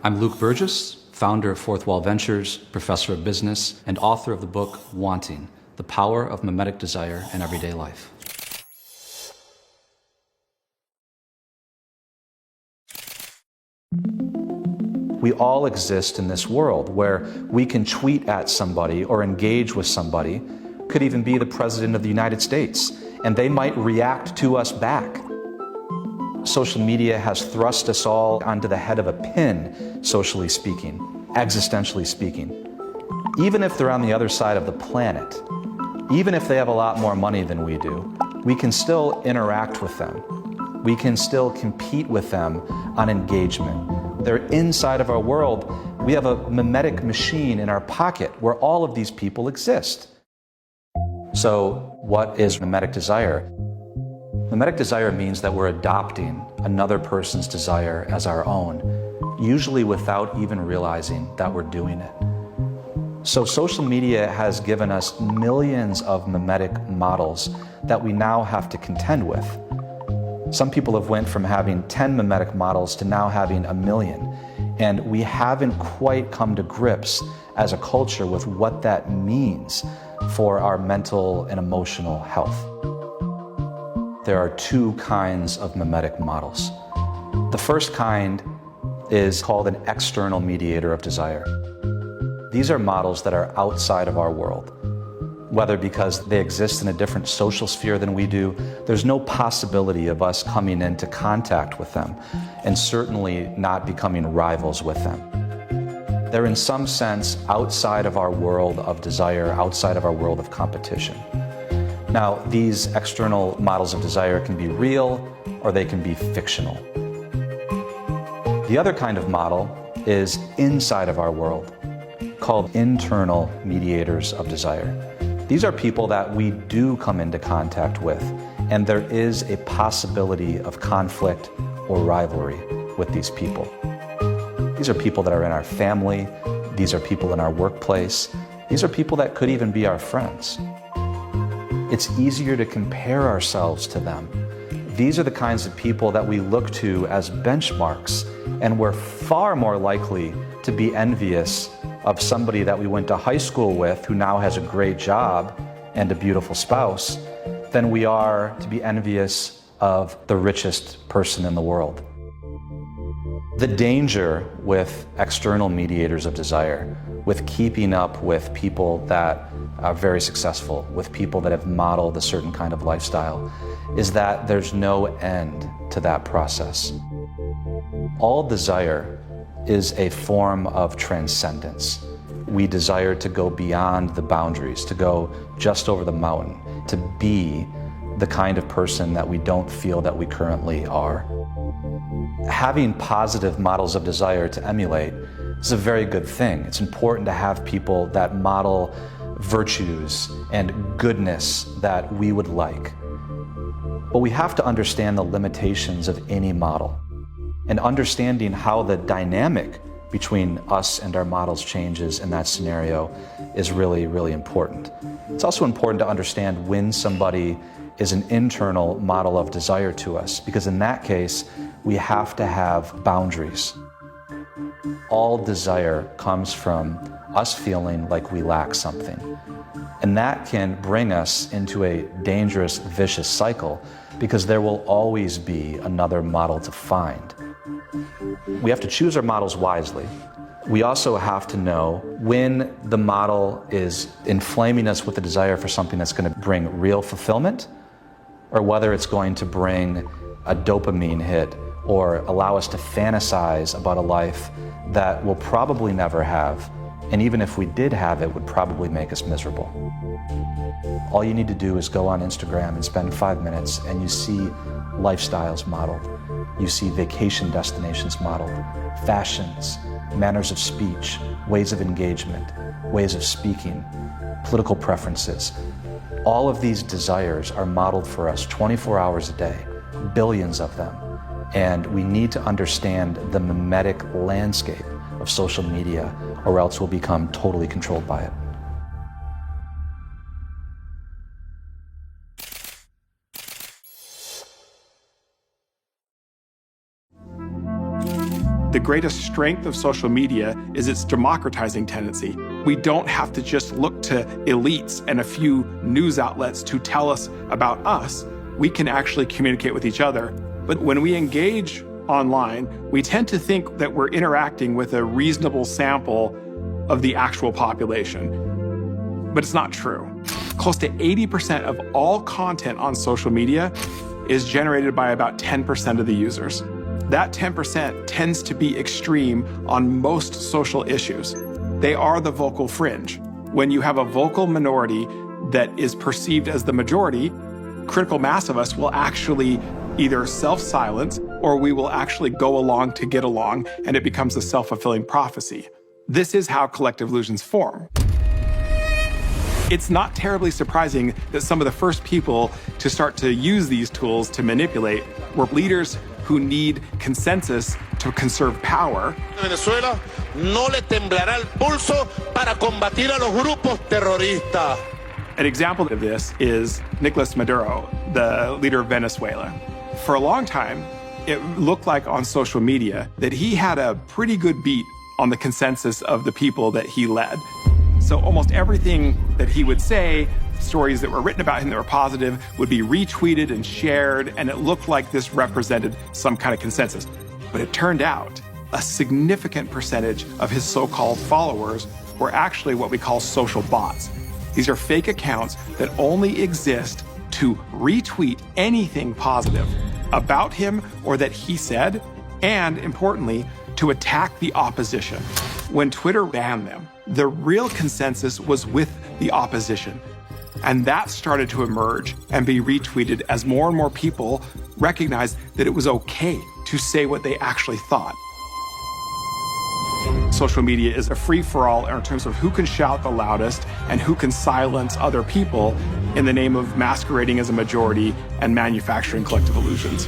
I'm Luke Burgess, founder of Fourth Wall Ventures, professor of business, and author of the book Wanting: The Power of Mimetic Desire in Everyday Life. We all exist in this world where we can tweet at somebody or engage with somebody, could even be the President of the United States, and they might react to us back. Social media has thrust us all onto the head of a pin, socially speaking, existentially speaking. Even if they're on the other side of the planet, even if they have a lot more money than we do, we can still interact with them. We can still compete with them on engagement. They're inside of our world. We have a mimetic machine in our pocket where all of these people exist. So what is mimetic desire? Mimetic desire means that we're adopting another person's desire as our own, usually without even realizing that we're doing it. So social media has given us millions of mimetic models that we now have to contend with. Some people have went from having 10 mimetic models to now having 1 million. And we haven't quite come to grips as a culture with what that means for our mental and emotional health. There are two kinds of mimetic models. The first kind is called an external mediator of desire. These are models that are outside of our world. Whether because they exist in a different social sphere than we do, there's no possibility of us coming into contact with them, and certainly not becoming rivals with them. They're in some sense outside of our world of desire, outside of our world of competition. Now, these external models of desire can be real or they can be fictional. The other kind of model is inside of our world, called internal mediators of desire. These are people that we do come into contact with, and there is a possibility of conflict or rivalry with these people. These are people that are in our family, these are people in our workplace, these are people that could even be our friends. It's easier to compare ourselves to them. These are the kinds of people that we look to as benchmarks, and we're far more likely to be envious of somebody that we went to high school with who now has a great job and a beautiful spouse than we are to be envious of the richest person in the world. The danger with external mediators of desire, with keeping up with people that are very successful, with people that have modeled a certain kind of lifestyle, is that there's no end to that process. All desire is a form of transcendence. We desire to go beyond the boundaries, to go just over the mountain, to be the kind of person that we don't feel that we currently are. Having positive models of desire to emulate is a very good thing. It's important to have people that model virtues and goodness that we would like. But we have to understand the limitations of any model. And understanding how the dynamic between us and our models changes in that scenario is really, really important. It's also important to understand when somebody is an internal model of desire to us, because in that case, we have to have boundaries. All desire comes from us feeling like we lack something. And that can bring us into a dangerous, vicious cycle, because there will always be another model to find. We have to choose our models wisely. We also have to know when the model is inflaming us with the desire for something that's going to bring real fulfillment, or whether it's going to bring a dopamine hit or allow us to fantasize about a life that we'll probably never have, and even if we did have it, would probably make us miserable. All you need to do is go on Instagram and spend 5 minutes, and you see lifestyles modeled. You see vacation destinations modeled, fashions, manners of speech, ways of engagement, ways of speaking, political preferences. All of these desires are modeled for us 24 hours a day, billions of them. And we need to understand the mimetic landscape of social media, or else we'll become totally controlled by it. The The greatest strength of social media is its democratizing tendency. We don't have to just look to elites and a few news outlets to tell us about us. We can actually communicate with each other. But when we engage online, we tend to think that we're interacting with a reasonable sample of the actual population. But it's not true. Close to 80% of all content on social media is generated by about 10% of the users. That 10% tends to be extreme on most social issues. They are the vocal fringe. When you have a vocal minority that is perceived as the majority, critical mass of us will actually either self-silence or we will actually go along to get along, and it becomes a self-fulfilling prophecy. This is how collective illusions form. It's not terribly surprising that some of the first people to start to use these tools to manipulate were leaders who need consensus to conserve power. Venezuela no le temblará el pulso para combatir a los grupos terroristas. An example of this is Nicolas Maduro, the leader of Venezuela. For a long time, it looked like on social media that he had a pretty good beat on the consensus of the people that he led. So almost everything that he would say, stories that were written about him that were positive, would be retweeted and shared, and it looked like this represented some kind of consensus. But it turned out a significant percentage of his so-called followers were actually what we call social bots. These are fake accounts that only exist to retweet anything positive about him or that he said, and importantly, to attack the opposition. When Twitter banned them, the real consensus was with the opposition. And that started to emerge and be retweeted as more and more people recognized that it was okay to say what they actually thought. Social media is a free-for-all in terms of who can shout the loudest and who can silence other people in the name of masquerading as a majority and manufacturing collective illusions.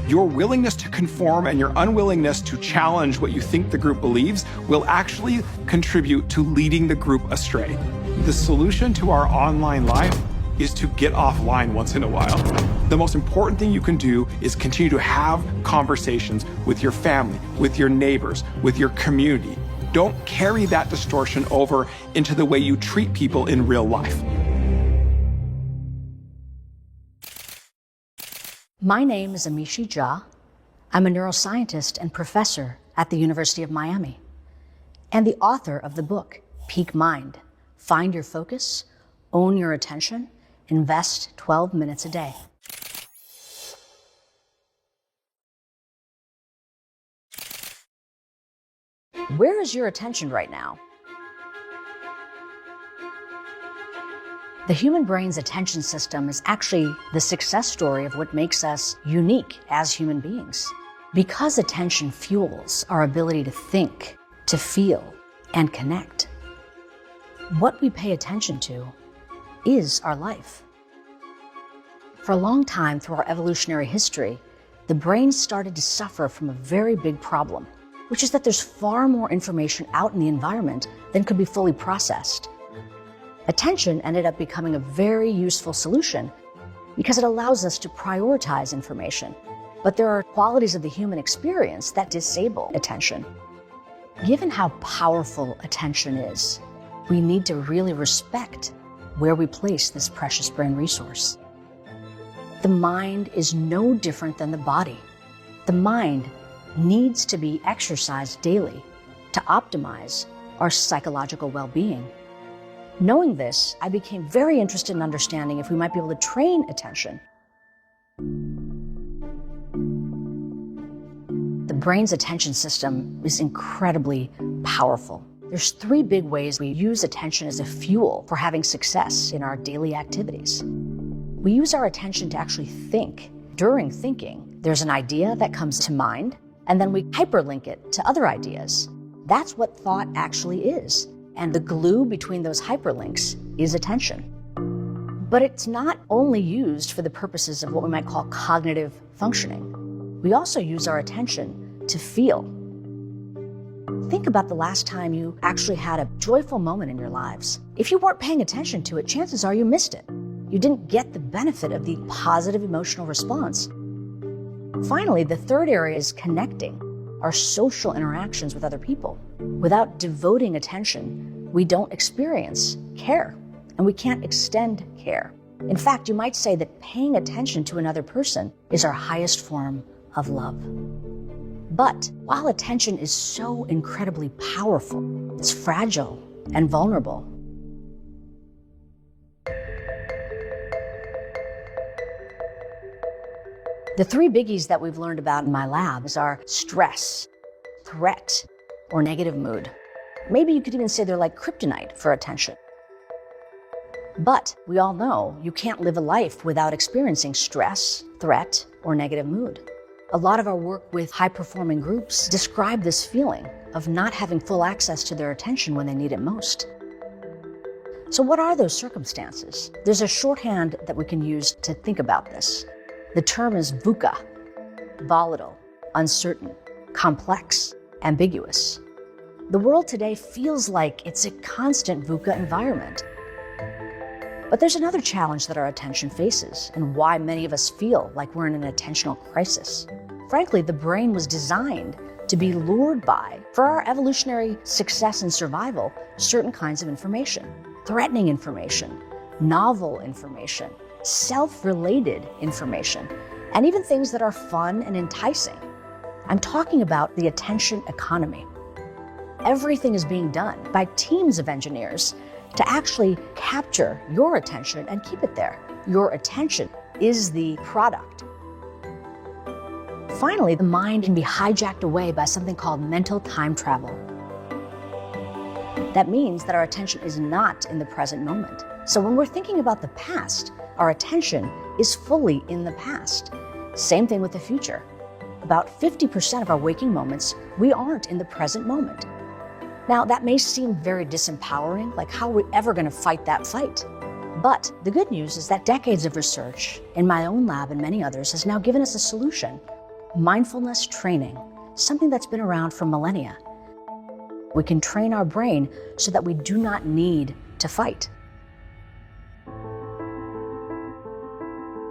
Your willingness to conform and your unwillingness to challenge what you think the group believes will actually contribute to leading the group astray. The solution to our online life is to get offline once in a while. The most important thing you can do is continue to have conversations with your family, with your neighbors, with your community. Don't carry that distortion over into the way you treat people in real life. My name is Amishi Jha. I'm a neuroscientist and professor at the University of Miami, and the author of the book, Peak Mind: Find Your Focus, Own Your Attention, Invest 12 minutes a day. Where is your attention right now? The human brain's attention system is actually the success story of what makes us unique as human beings. Because attention fuels our ability to think, to feel, and connect. What we pay attention to is our life. For a long time through our evolutionary history, the brain started to suffer from a very big problem, which is that there's far more information out in the environment than could be fully processed. Attention ended up becoming a very useful solution because it allows us to prioritize information. But there are qualities of the human experience that disable attention. Given how powerful attention is, we need to really respect where we place this precious brain resource. The mind is no different than the body. The mind needs to be exercised daily to optimize our psychological well-being. Knowing this, I became very interested in understanding if we might be able to train attention. The brain's attention system is incredibly powerful. There's 3 big ways we use attention as a fuel for having success in our daily activities. We use our attention to actually think. During thinking, there's an idea that comes to mind, and then we hyperlink it to other ideas. That's what thought actually is. And the glue between those hyperlinks is attention. But it's not only used for the purposes of what we might call cognitive functioning. We also use our attention to feel. Think about the last time you actually had a joyful moment in your lives. If you weren't paying attention to it, chances are you missed it. You didn't get the benefit of the positive emotional response. Finally, the third area is connecting. our social interactions with other people. Without devoting attention, we don't experience care, and we can't extend care. In fact, you might say that paying attention to another person is our highest form of love. But while attention is so incredibly powerful, it's fragile and vulnerable. The three biggies that we've learned about in my labs are stress, threat, or negative mood. Maybe you could even say they're like kryptonite for attention. But we all know you can't live a life without experiencing stress, threat, or negative mood. A lot of our work with high-performing groups describe this feeling of not having full access to their attention when they need it most. So what are those circumstances? There's a shorthand that we can use to think about this. The term is VUCA: volatile, uncertain, complex, ambiguous. The world today feels like it's a constant VUCA environment. But there's another challenge that our attention faces, and why many of us feel like we're in an attentional crisis. Frankly, the brain was designed to be lured by, for our evolutionary success and survival, certain kinds of information. Threatening information, novel information, self-related information, and even things that are fun and enticing. I'm talking about the attention economy. Everything is being done by teams of engineers to actually capture your attention and keep it there. Your attention is the product. Finally, the mind can be hijacked away by something called mental time travel. That means that our attention is not in the present moment. So when we're thinking about the past, our attention is fully in the past. Same thing with the future. About 50% of our waking moments, we aren't in the present moment. Now, that may seem very disempowering, like how are we ever going to fight that fight? But the good news is that decades of research in my own lab and many others has now given us a solution: mindfulness training, something that's been around for millennia. We can train our brain so that we do not need to fight.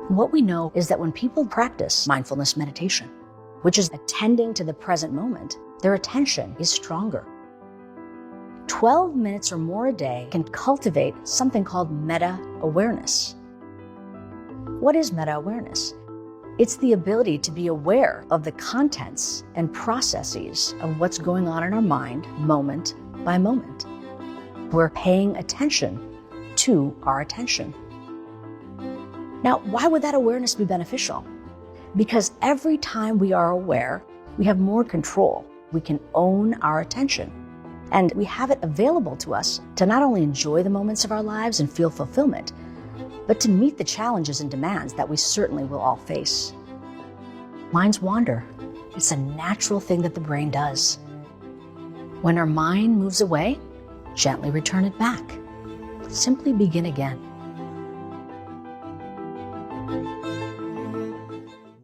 What we know is that when people practice mindfulness meditation, which is attending to the present moment, their attention is stronger. 12 minutes or more a day can cultivate something called meta-awareness. What is meta-awareness? It's the ability to be aware of the contents and processes of what's going on in our mind moment by moment. We're paying attention to our attention. Now, why would that awareness be beneficial? Because every time we are aware, we have more control. We can own our attention. And we have it available to us to not only enjoy the moments of our lives and feel fulfillment, but to meet the challenges and demands that we certainly will all face. Minds wander. It's a natural thing that the brain does. When our mind moves away, gently return it back. Simply begin again.